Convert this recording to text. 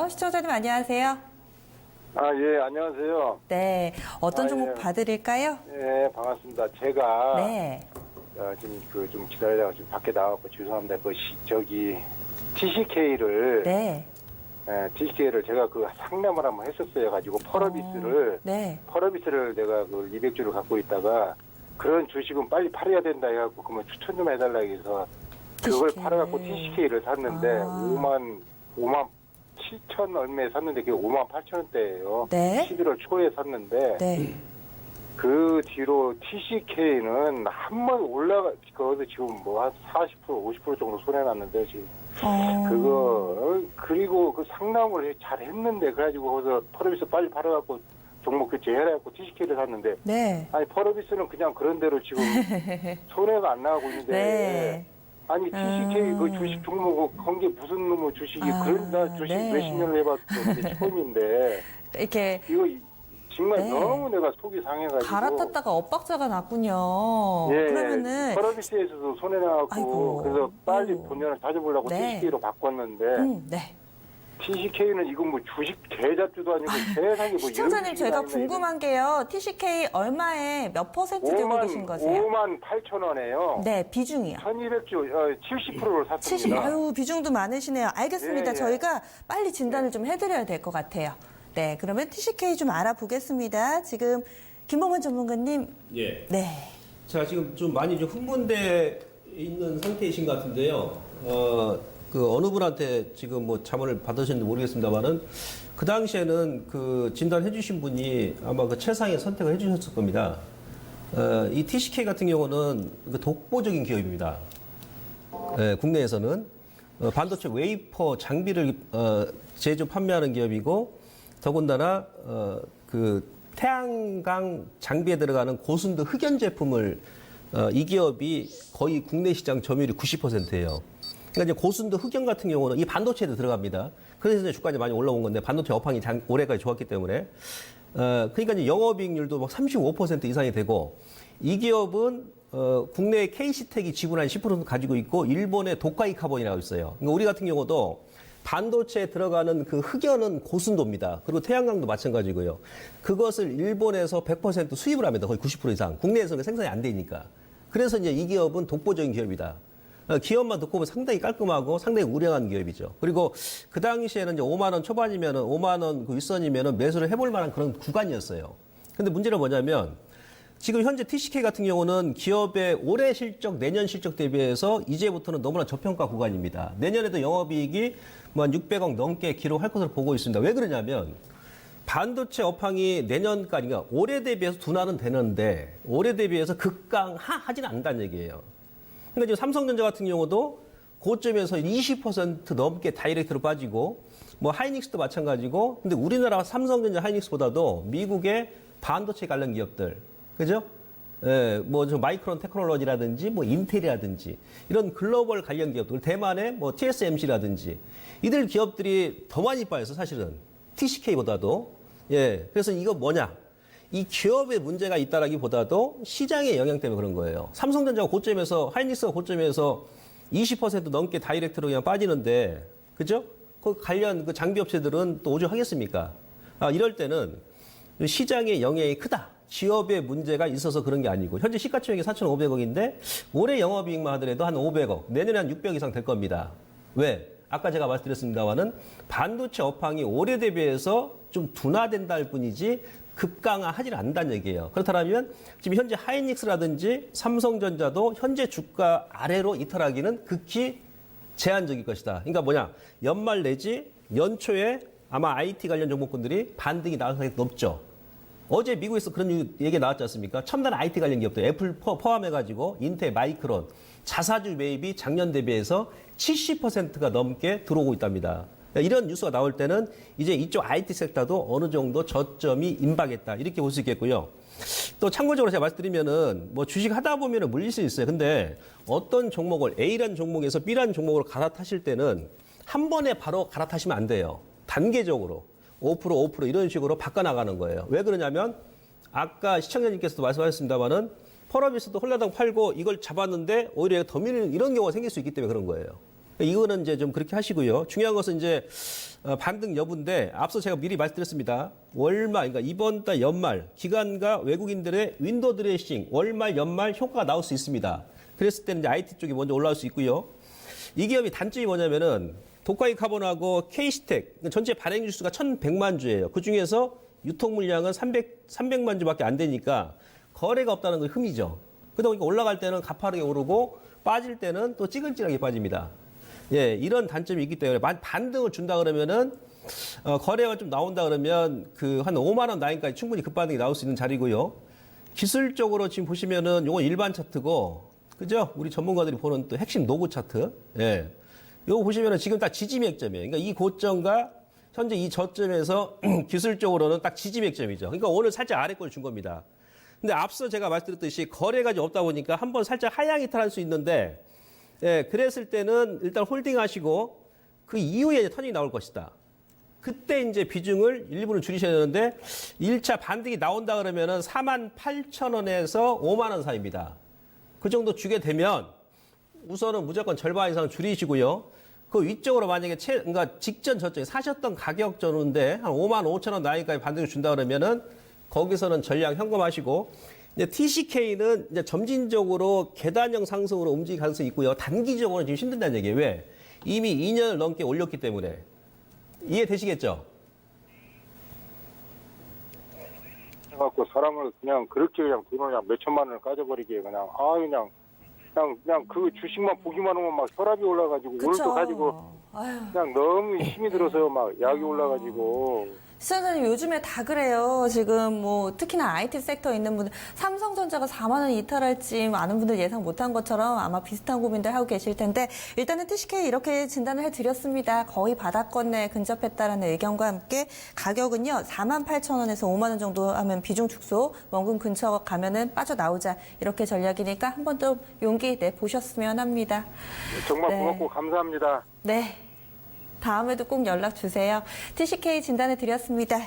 시청자님 안녕하세요. 예, 안녕하세요. 네, 어떤 종목 예. 봐드릴까요? 예, 반갑습니다. 제가 네, 지금 좀 기다리다가 지금 밖에 나와서 죄송합니다. TCK를 네, TCK를 제가 상담을 한번 했었어요. 가지고 네, 펄어비스를 내가 200주를 갖고 있다가 그런 주식은 빨리 팔아야 된다 해갖고 그러면 추천 좀 해달라 해서 그걸 TCK. 팔아갖고 TCK를 샀는데 5만 7천 얼마에 샀는데 그게 5만 8천 원대예요. 네. 11월 초에 샀는데 네. 그 뒤로 TCK는 한 번 거기서 지금 한 40% 50% 정도 손해났는데 지금 그리고 그 상담을 잘 했는데 그래가지고 거기서 펄어비스 빨리 팔아갖고 종목 교체해라갖고 TCK를 샀는데 네. 아니 펄어비스는 그냥 그런 대로 지금 손해가 안 나가고 있는데 네. 아니 TCK 그 주식 종목 건 게 무슨 놈의 주식이 그런 나 주식 네. 몇십 년을 해봤는데 처음인데 이렇게 이거 정말 네. 너무 내가 속이 상해가지고 갈아탔다가 엇박자가 났군요. 예, 그러면은 펄어비스에서도 손해나고 아이고. 그래서 빨리 아이고. 본전을 다져보려고 네. TCK로 바꿨는데 네. TCK는 이거 뭐 주식 계좌주도 아니고 세상에 뭐 시청자님 이런 저희가 주식이 궁금한 게요. TCK 얼마에 몇 퍼센트 들고 계신 거세요? 5만 8천 원에요. 네, 비중이요. 1200주 70%를 70, 샀습니다. 아유, 비중도 많으시네요. 알겠습니다. 예, 예. 저희가 빨리 진단을 좀 해드려야 될 것 같아요. 네, 그러면 TCK 좀 알아보겠습니다. 지금 김범원 전문가님. 예. 네. 자, 지금 좀 많이 좀 흥분돼 있는 상태이신 것 같은데요. 어느 분한테 지금 뭐 자문을 받으셨는지 모르겠습니다만은 그 당시에는 그 진단해 주신 분이 아마 그 최상의 선택을 해 주셨을 겁니다. 이 TCK 같은 경우는 그 독보적인 기업입니다. 국내에서는 반도체 웨이퍼 장비를 제조 판매하는 기업이고 더군다나 그 태양광 장비에 들어가는 고순도 흑연 제품을 이 기업이 거의 국내 시장 점유율이 90%예요. 그러니까 이제 고순도 흑연 같은 경우는 이 반도체에도 들어갑니다. 그래서 이제 주가가 많이 올라온 건데 반도체 업황이 올해까지 좋았기 때문에 그러니까 이제 영업이익률도 막 35% 이상이 되고 이 기업은 국내 KC텍이 지분 한 10% 가지고 있고 일본의 도카이 카본이라고 있어요. 그러니까 우리 같은 경우도 반도체에 들어가는 그 흑연은 고순도입니다. 그리고 태양광도 마찬가지고요. 그것을 일본에서 100% 수입을 합니다. 거의 90% 이상. 국내에서는 생산이 안 되니까. 그래서 이제 이 기업은 독보적인 기업이다. 기업만 듣고 보면 상당히 깔끔하고 상당히 우량한 기업이죠. 그리고 그 당시에는 이제 5만 원 초반이면은 5만 원 그 윗선이면은 매수를 해볼 만한 그런 구간이었어요. 근데 문제는 뭐냐면 지금 현재 TCK 같은 경우는 기업의 올해 실적, 내년 실적 대비해서 이제부터는 너무나 저평가 구간입니다. 내년에도 영업이익이 뭐 한 600억 넘게 기록할 것으로 보고 있습니다. 왜 그러냐면 반도체 업황이 내년까지, 그러니까 올해 대비해서 둔화는 되는데 올해 대비해서 극강하지는 않는다는 얘기예요. 그러니까 지금 삼성전자 같은 경우도 고점에서 20% 넘게 다이렉트로 빠지고 뭐 하이닉스도 마찬가지고 근데 우리나라 삼성전자 하이닉스보다도 미국의 반도체 관련 기업들 그죠? 예, 뭐 저 마이크론 테크놀로지라든지 뭐 인텔이라든지 이런 글로벌 관련 기업들 대만의 뭐 TSMC라든지 이들 기업들이 더 많이 빠져서 사실은 TCK보다도 예, 그래서 이거 뭐냐? 이 기업에 문제가 있다라기보다도 시장의 영향 때문에 그런 거예요. 삼성전자가 고점에서 하이닉스가 고점에서 20% 넘게 다이렉트로 그냥 빠지는데 그죠? 그 관련 그 장비 업체들은 또 오죽하겠습니까? 이럴 때는 시장의 영향이 크다. 기업에 문제가 있어서 그런 게 아니고 현재 시가총액이 4,500억인데 올해 영업이익만 하더라도 한 500억, 내년에 한 600억 이상 될 겁니다. 왜? 아까 제가 말씀드렸습니다만은 반도체 업황이 올해 대비해서 좀 둔화된다 할 뿐이지 급강하지 않는다는 얘기예요. 그렇다면 지금 현재 하이닉스라든지 삼성전자도 현재 주가 아래로 이탈하기는 극히 제한적일 것이다. 그러니까 뭐냐? 연말 내지 연초에 아마 IT 관련 종목군들이 반등이 나올 가능성이 높죠. 어제 미국에서 그런 얘기 나왔지 않습니까? 첨단 IT 관련 기업들 애플 포함해가지고 인텔, 마이크론 자사주 매입이 작년 대비해서 70%가 넘게 들어오고 있답니다. 이런 뉴스가 나올 때는 이제 이쪽 IT 섹터도 어느 정도 저점이 임박했다. 이렇게 볼 수 있겠고요. 또 참고적으로 제가 말씀드리면은 뭐 주식 하다 보면은 물릴 수 있어요. 근데 어떤 종목을 A라는 종목에서 B라는 종목으로 갈아타실 때는 한 번에 바로 갈아타시면 안 돼요. 단계적으로 5%, 5% 이런 식으로 바꿔나가는 거예요. 왜 그러냐면 아까 시청자님께서도 말씀하셨습니다만은 펄어비스도 홀라당 팔고 이걸 잡았는데 오히려 더 밀리는 이런 경우가 생길 수 있기 때문에 그런 거예요. 이거는 이제 좀 그렇게 하시고요. 중요한 것은 이제 반등 여부인데 앞서 제가 미리 말씀드렸습니다. 월말, 그러니까 이번 달 연말 기관과 외국인들의 윈도우 드레싱 월말 연말 효과가 나올 수 있습니다. 그랬을 때는 이제 IT 쪽이 먼저 올라올 수 있고요. 이 기업이 단점이 뭐냐면은 독과이 카본하고 K스택 전체 발행 주수가 1,100만 주예요. 그 중에서 유통 물량은 300만 주밖에 안 되니까 거래가 없다는 건 흠이죠. 그러다 보니까 올라갈 때는 가파르게 오르고 빠질 때는 또 찌글찌글하게 빠집니다. 예, 이런 단점이 있기 때문에 반등을 준다 그러면은 거래가 좀 나온다 그러면 그 한 5만 원 라인까지 충분히 급반등이 나올 수 있는 자리고요. 기술적으로 지금 보시면은 요건 일반 차트고, 그죠? 우리 전문가들이 보는 또 핵심 노고 차트. 예. 요거 보시면은 지금 딱 지지맥점이에요. 그러니까 이 고점과 현재 이 저점에서 기술적으로는 딱 지지맥점이죠. 그러니까 오늘 살짝 아래권을 준 겁니다. 근데 앞서 제가 말씀드렸듯이 거래가 좀 없다 보니까 한번 살짝 하향 이탈할 수 있는데, 예, 그랬을 때는 일단 홀딩 하시고 그 이후에 이제 터닝이 나올 것이다. 그때 이제 비중을 일부는 줄이셔야 되는데 1차 반등이 나온다 그러면은 48,000원에서 5만 원 사이입니다. 그 정도 주게 되면 우선은 무조건 절반 이상 줄이시고요. 그 위쪽으로 만약에 그러니까 직전 저점에 사셨던 가격 전후인데 한 5만 5천 원 나이까지 반등을 준다 그러면은 거기서는 전량 현금하시고, 이제 TCK는 이제 점진적으로 계단형 상승으로 움직일 가능성이 있고요. 단기적으로는 지금 힘든다는 얘기예요. 왜? 이미 2년을 넘게 올렸기 때문에. 이해되시겠죠? 해갖고 사람을 그냥 그렇게 그냥 돈을 그냥 몇 천만 원을 까져버리게 그냥 그 주식만 보기만 하면 막 혈압이 올라가지고 오늘도 가지고 아유. 그냥 너무 힘이 들어서요. 막 약이 올라가지고. 시청자님 요즘에 다 그래요. 지금 뭐 특히나 IT 섹터에 있는 분들 삼성전자가 4만 원 이탈할지 많은 분들 예상 못한 것처럼 아마 비슷한 고민들 하고 계실 텐데 일단은 TCK 이렇게 진단을 해드렸습니다. 거의 바닥권에 근접했다라는 의견과 함께 가격은요 48,000원에서 5만 원 정도 하면 비중 축소, 원금 근처 가면은 빠져나오자 이렇게 전략이니까 한 번 더 용기 내보셨으면 합니다. 정말 네. 고맙고 감사합니다. 네. 다음에도 꼭 연락 주세요. TCK 진단해 드렸습니다.